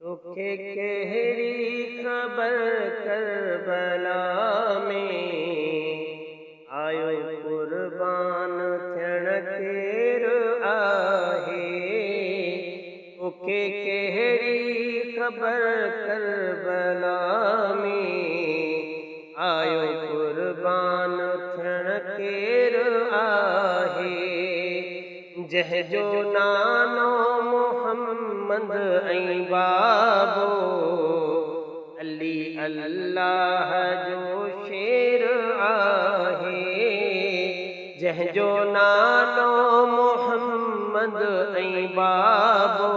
तोखे कहिड़ी ख़बर करबला में आयो कुर्बान थियण केरु आहे। तोखे कहिड़ी ख़बर करबला में आयो कुर्बान थियण केरु आहे। जंहिंजो नालो मोहम्मद ऐं बाबो अली अल्लाह जो शेर आहे। जंहिंजो नालो मोहम्मद ऐं बाबो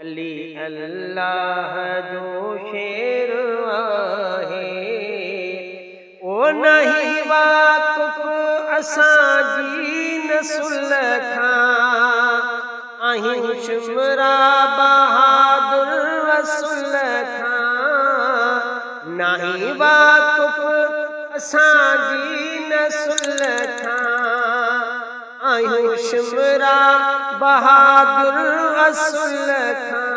अली अल्लाह जो शेर आहे। ओ नहीं वाक़ुफ़ असांजी नस्ल खां आहियूं शुमरा बहादुर रसूल खां। नहीं वाक़ुफ़ असांजी नस्ल खां आहियूं शुमरा बहादुर रसूल खां।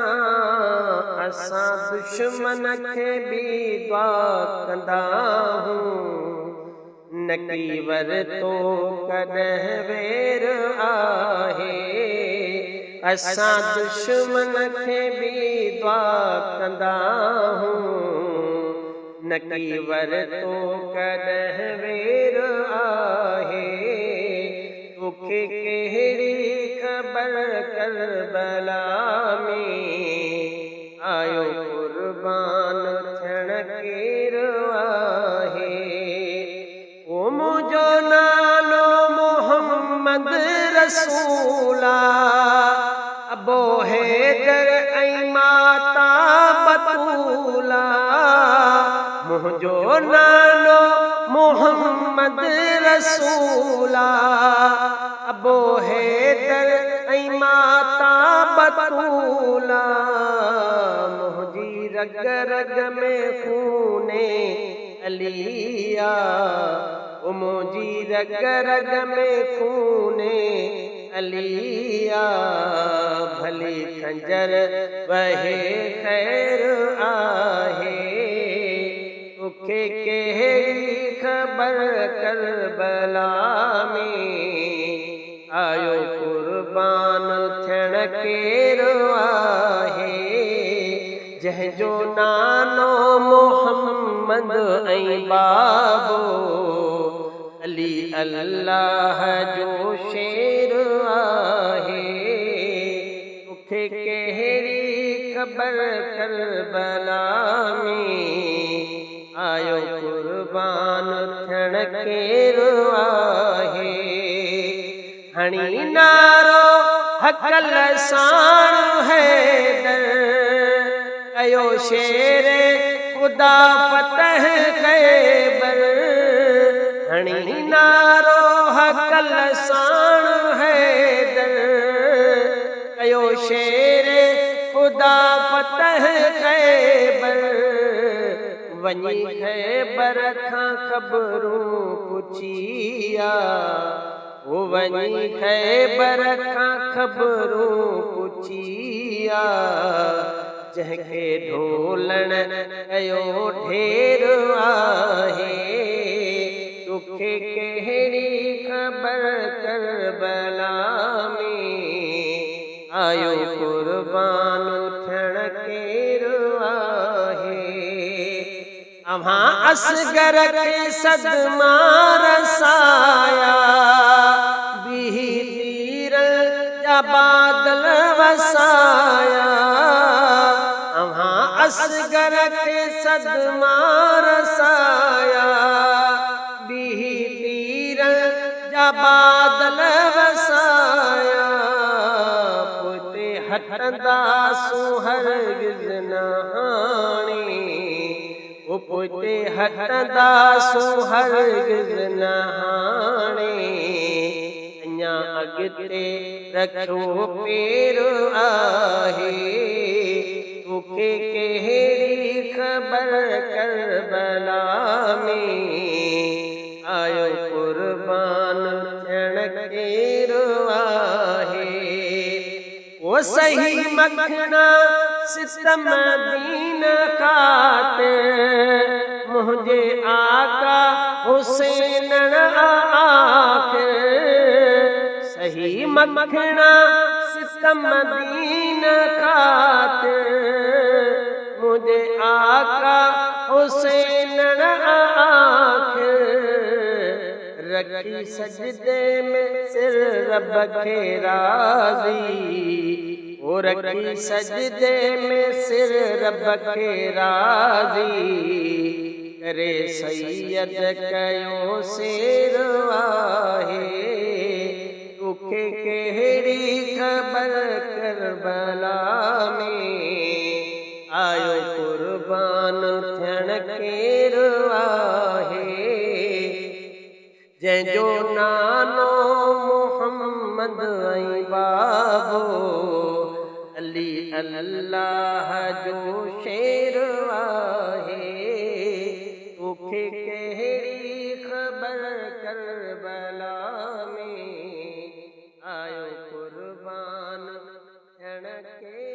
असां दुश्मन खे बि दुआ कंदा हूं नकी वरतो कॾहिं वेर आहे। असां दुश्मन खे बि दुआ कंदा हूं नकी वरतो कॾहिं वेर आहे। तोखे कहिड़ी ख़बर करबला में आयो कुर्बान थियण केरु आहे। ओ मुंहिंजो नालो मोहम्मद रसूला अबो हैदर ऐं माता बतूला। मुंहिंजो नालो मोहम्मद रसूला अबो हैदर ऐं माता बतूला। मुंहिंजी रग रग में खूने अलिया। ओ मुंहिंजी रग रग में खूने अलिया। भली खंजर वहे ख़ैर आहे। तोखे कहिड़ी ख़बर करबला में आयो कुर्बान थियण केरु आहे। जंहिंजो नालो मोहम्मद ऐं बाबो अली अल्लाह जो शेर आहे। तोखे कहिड़ी ख़बर करबला में आयो कुर्बान थियण केरु आहे। हणी नारो हक़ल साण हैदर कयो शेर ख़ुदा फ़तह ख़ैबर। हणी नारो हक़ल साण हैदर कयो शेर ख़ुदा फ़तह ख़ैबर। वञी ख़ैबर खां ख़बरूं पुछिया। ओ वञी ख़ैबर खां ख़बरूं पुछिया। जंहिंखे ढोलण कयो ढेर आहे। तोखे कहिड़ी ख़बर करबला में आयो कुर्बान थियण केरु आहे। अव्हां असगर खे सदमा रसाया बिही तीर जा बादल वसाया। अव्हां असगर खे सदमा रसाया बिही तीर जा बादल वसाया। पोइ हटंदासूं हरगिज़ न हाणे। ओ पोइ हटंदासूं हरगिज़ न हाणे। अञा अॻिते रखियो पेरु आहे। तोखे कहिड़ी ख़बर करबला में आयो कुर्बान थियण केरु आहे। ओ सही मखना सितम दीन खातिर मुझे आका हुसैन आखिर सही मखना सितम दीन खातिर मुझे आका हुसैन आखिर रखी सजदे में सिर रब के राजी ओ रखी सजदे में सिर रब के राजी करे सैयद कयो शेरवाहे दुखे केड़ी खबर करबला में आयो कुर्बान थियण केरवाहे जंहिंजो नानो मोहम्मद ऐं बाबो अली अल्लाह जो शेर आहे तोखे कहिड़ी ख़बर करबला में आयो कुर्बान थियण के